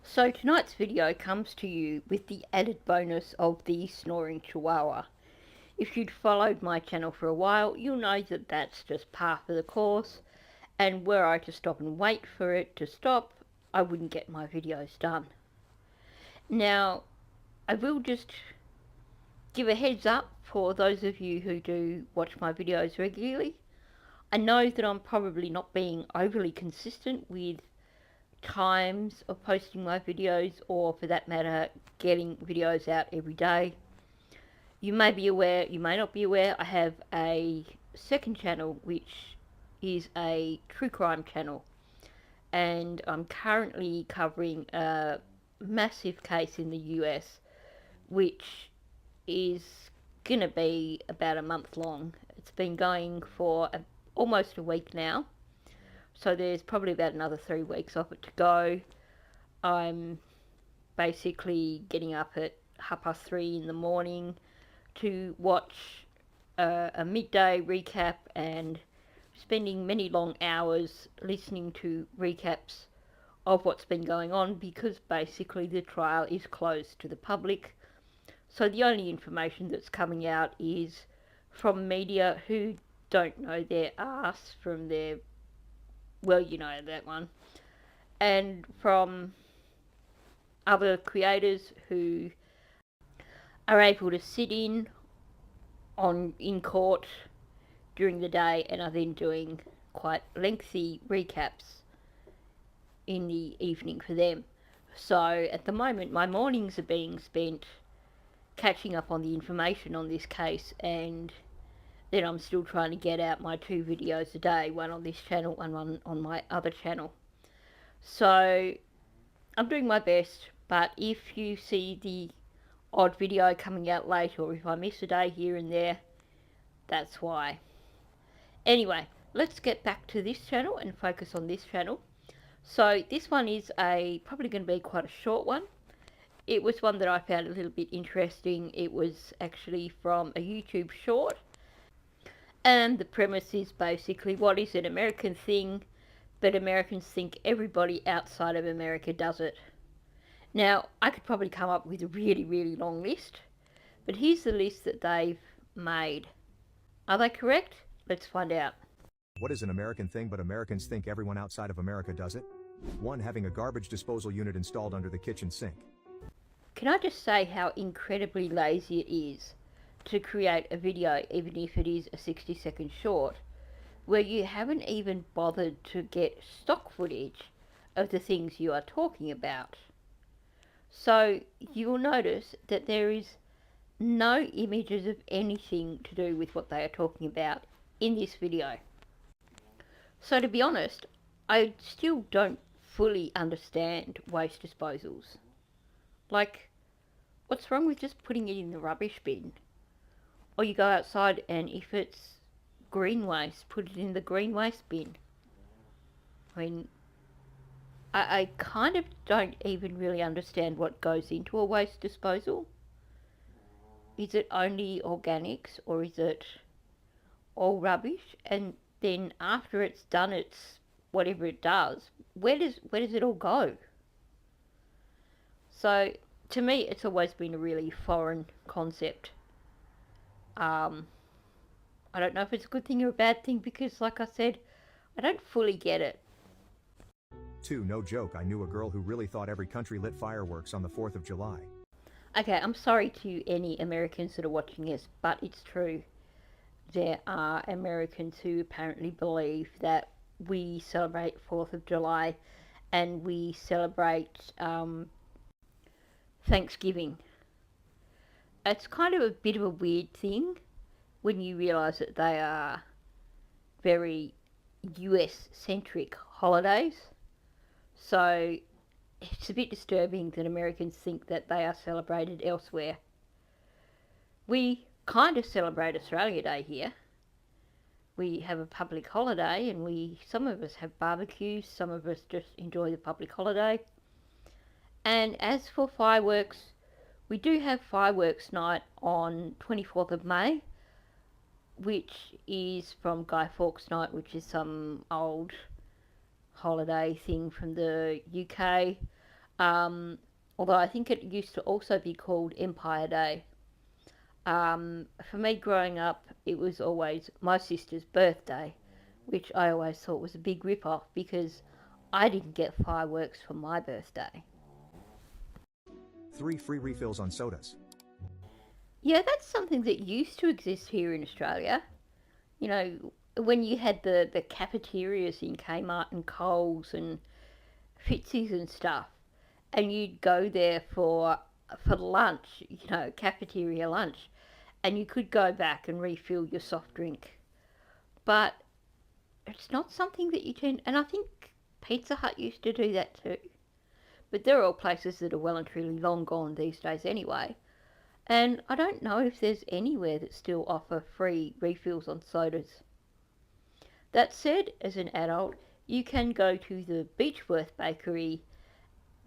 So tonight's video comes to you with the added bonus of the snoring chihuahua. If you'd followed my channel for a while, you'll know that that's just part of the course, and were I to stop and wait for it to stop, I wouldn't get my videos done. Now, I will just give a heads up for those of you who do watch my videos regularly. I know that I'm probably not being overly consistent with times of posting my videos, or for that matter, getting videos out every day. You may be aware, you may not be aware, I have a second channel which is a true crime channel, and I'm currently covering a massive case in the US which is gonna be about a month long. It's been going for almost a week now, so there's probably about another 3 weeks of it to go. I'm basically getting up at 3:30 in the morning to watch a midday recap and spending many long hours listening to recaps of what's been going on, because basically the trial is closed to the public. So the only information that's coming out is from media who don't know their arse from their, well, you know that one, and from other creators who are able to sit in court during the day and are then doing quite lengthy recaps in the evening for them. So at the moment my mornings are being spent catching up on the information on this case, and then I'm still trying to get out my 2 videos a day, one on this channel and one on my other channel. So I'm doing my best, but if you see the odd video coming out late, or if I miss a day here and there, that's why. Anyway, let's get back to this channel and focus on this channel. So this one is probably going to be quite a short one. It was one that I found a little bit interesting. It was actually from a YouTube short, and the premise is basically, what is an American thing, but Americans think everybody outside of America does it. Now, I could probably come up with a really, really long list, but here's the list that they've made. Are they correct? Let's find out. What is an American thing but Americans think everyone outside of America does it? 1. Having a garbage disposal unit installed under the kitchen sink. Can I just say how incredibly lazy it is to create a video, even if it is a 60-second short, where you haven't even bothered to get stock footage of the things you are talking about. So you will notice that there is no images of anything to do with what they are talking about in this video. So to be honest, I still don't fully understand waste disposals. Like, what's wrong with just putting it in the rubbish bin? Or you go outside and if it's green waste, put it in the green waste bin. I mean, I kind of don't even really understand what goes into a waste disposal. Is it only organics, or is it all rubbish? And then after it's done, it's whatever it does. Where does it all go? So to me, it's always been a really foreign concept. I don't know if it's a good thing or a bad thing, because like I said, I don't fully get it. 2. No joke, I knew a girl who really thought every country lit fireworks on the 4th of July. Okay, I'm sorry to any Americans that are watching this, but it's true. There are Americans who apparently believe that we celebrate 4th of July and we celebrate Thanksgiving. It's kind of a bit of a weird thing when you realise that they are very US-centric holidays. So it's a bit disturbing that Americans think that they are celebrated elsewhere. We kind of celebrate Australia Day here. We have a public holiday, and some of us have barbecues, some of us just enjoy the public holiday. And as for fireworks, we do have fireworks night on 24th of May, which is from Guy Fawkes Night, which is some old holiday thing from the UK. Although I think it used to also be called Empire Day. For me growing up, it was always my sister's birthday, which I always thought was a big rip-off because I didn't get fireworks for my birthday. 3 free refills on sodas. Yeah, that's something that used to exist here in Australia. You know, when you had the cafeterias in Kmart and Coles and Fitzy's and stuff, and you'd go there for lunch, you know, cafeteria lunch, and you could go back and refill your soft drink. But it's not something that you tend, and I think Pizza Hut used to do that too. But they're all places that are well and truly long gone these days anyway. And I don't know if there's anywhere that still offer free refills on sodas. That said, as an adult, you can go to the Beechworth Bakery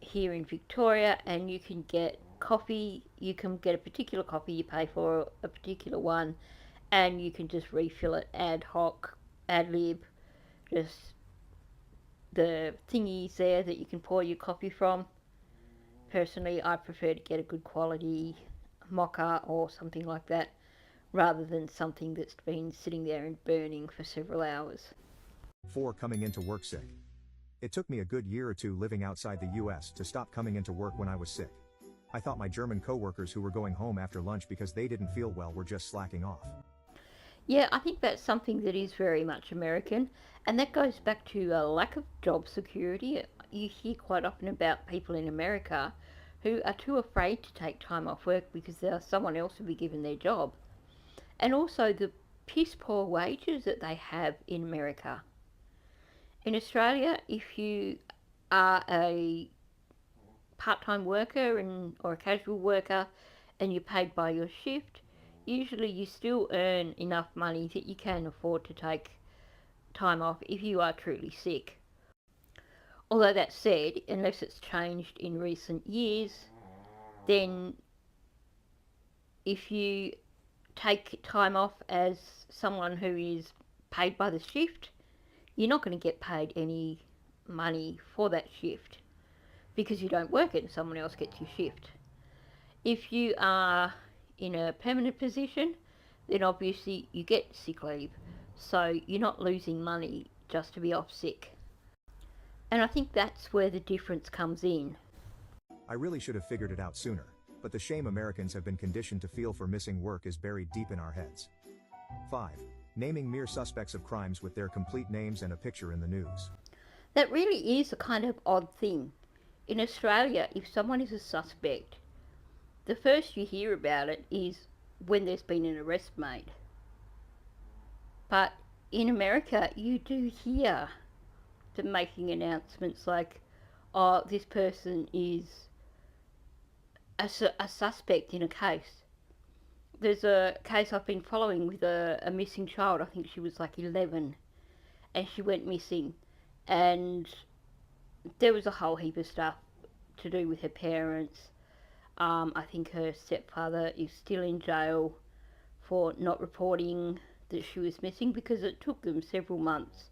here in Victoria and you can get coffee. You can get a particular coffee, you pay for a particular one, and you can just refill it ad hoc, ad lib, just the thingies there that you can pour your coffee from. Personally, I prefer to get a good quality mocha or something like that rather than something that's been sitting there and burning for several hours. 4 coming into work sick. It took me a good year or two living outside the US to stop coming into work when I was sick. I thought my German coworkers who were going home after lunch because they didn't feel well were just slacking off. Yeah, I think that's something that is very much American, and that goes back to a lack of job security. You hear quite often about people in America who are too afraid to take time off work because someone else will be given their job. And also the piss poor wages that they have in America. In Australia, if you are a part-time worker or a casual worker and you're paid by your shift, usually you still earn enough money that you can afford to take time off if you are truly sick. Although that said, unless it's changed in recent years, then if you take time off as someone who is paid by the shift, you're not going to get paid any money for that shift because you don't work it and someone else gets your shift. If you are in a permanent position, then obviously you get sick leave, so you're not losing money just to be off sick. And I think that's where the difference comes in. I really should have figured it out sooner, but the shame Americans have been conditioned to feel for missing work is buried deep in our heads. 5. Naming mere suspects of crimes with their complete names and a picture in the news. That really is a kind of odd thing. In Australia, if someone is a suspect, the first you hear about it is when there's been an arrest made. But in America, you do hear them making announcements like, oh, this person is a suspect in a case. There's a case I've been following with a missing child. I think she was like 11 and she went missing, and there was a whole heap of stuff to do with her parents. I think her stepfather is still in jail for not reporting that she was missing because it took them several months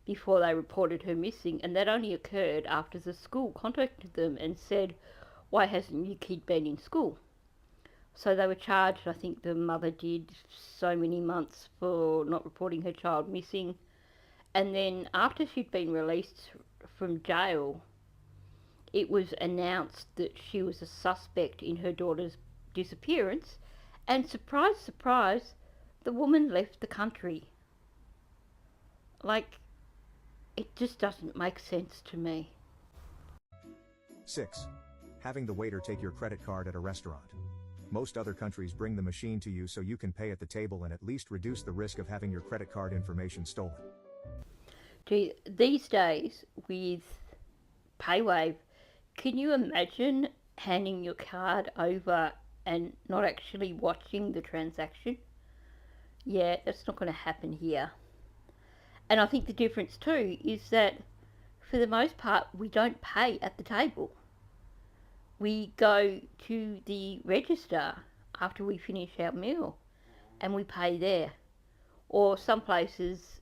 before they reported her missing, and that only occurred after the school contacted them and said, why hasn't your kid been in school? So they were charged, I think the mother did, so many months for not reporting her child missing. And then after she'd been released from jail, it was announced that she was a suspect in her daughter's disappearance, and surprise, surprise, the woman left the country. Like, it just doesn't make sense to me. 6. Having the waiter take your credit card at a restaurant. Most other countries bring the machine to you so you can pay at the table and at least reduce the risk of having your credit card information stolen. Gee, these days, with PayWave, can you imagine handing your card over and not actually watching the transaction? Yeah, that's not going to happen here. And I think the difference too is that for the most part we don't pay at the table. we go to the register after we finish our meal and we pay there. Or some places,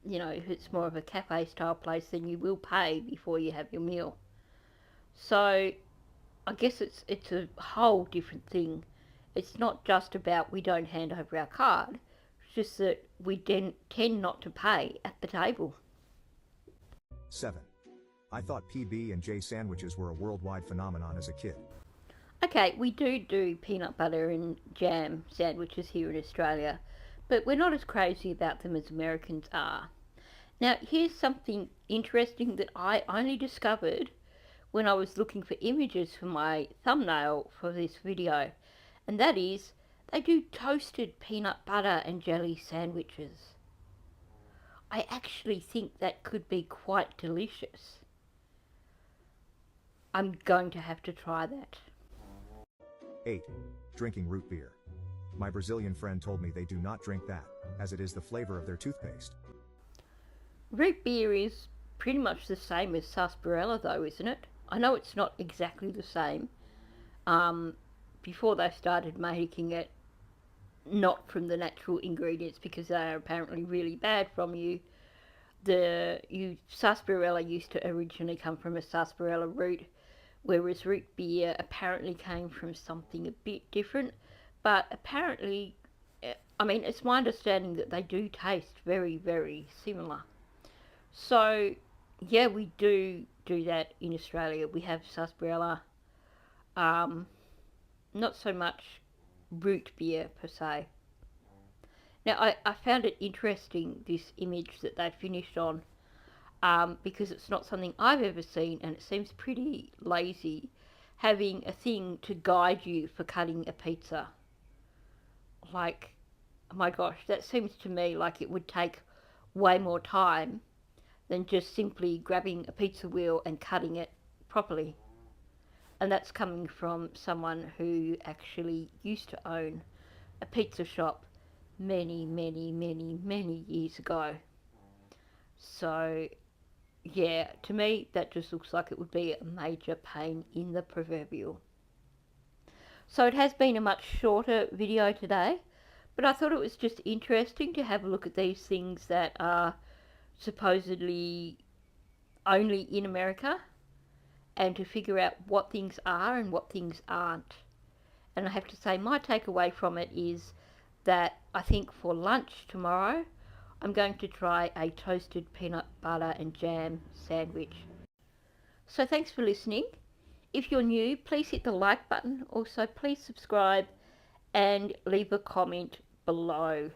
if it's more of a cafe style place, then you will pay before you have your meal. So I guess it's a whole different thing. It's not just about we don't hand over our card. It's just that we tend not to pay at the table. 7. I thought PB&J sandwiches were a worldwide phenomenon as a kid. Okay, we do peanut butter and jam sandwiches here in Australia, but we're not as crazy about them as Americans are. Now, here's something interesting that I only discovered when I was looking for images for my thumbnail for this video, and that is they do toasted peanut butter and jelly sandwiches. I actually think that could be quite delicious. I'm going to have to try that. 8. Drinking root beer. My Brazilian friend told me they do not drink that, as it is the flavor of their toothpaste. Root beer is pretty much the same as sarsaparilla though, isn't it? I know it's not exactly the same. Before they started making it not from the natural ingredients because they are apparently really bad from you, sarsaparilla used to originally come from a sarsaparilla root, whereas root beer apparently came from something a bit different. But apparently, it's my understanding that they do taste very, very similar. So, yeah, we do that in Australia. We have sarsaparilla, not so much root beer per se. Now, I found it interesting, this image that they finished on, because it's not something I've ever seen, and it seems pretty lazy, having a thing to guide you for cutting a pizza. Like, oh my gosh, that seems to me like it would take way more time than just simply grabbing a pizza wheel and cutting it properly. And that's coming from someone who actually used to own a pizza shop many, many, many, many years ago. So, yeah, to me, that just looks like it would be a major pain in the proverbial. So it has been a much shorter video today, but I thought it was just interesting to have a look at these things that are supposedly only in America, and to figure out what things are and what things aren't. And I have to say, my takeaway from it is that I think for lunch tomorrow, I'm going to try a toasted peanut butter and jam sandwich. So thanks for listening. If you're new, please hit the like button. Also, please subscribe and leave a comment below.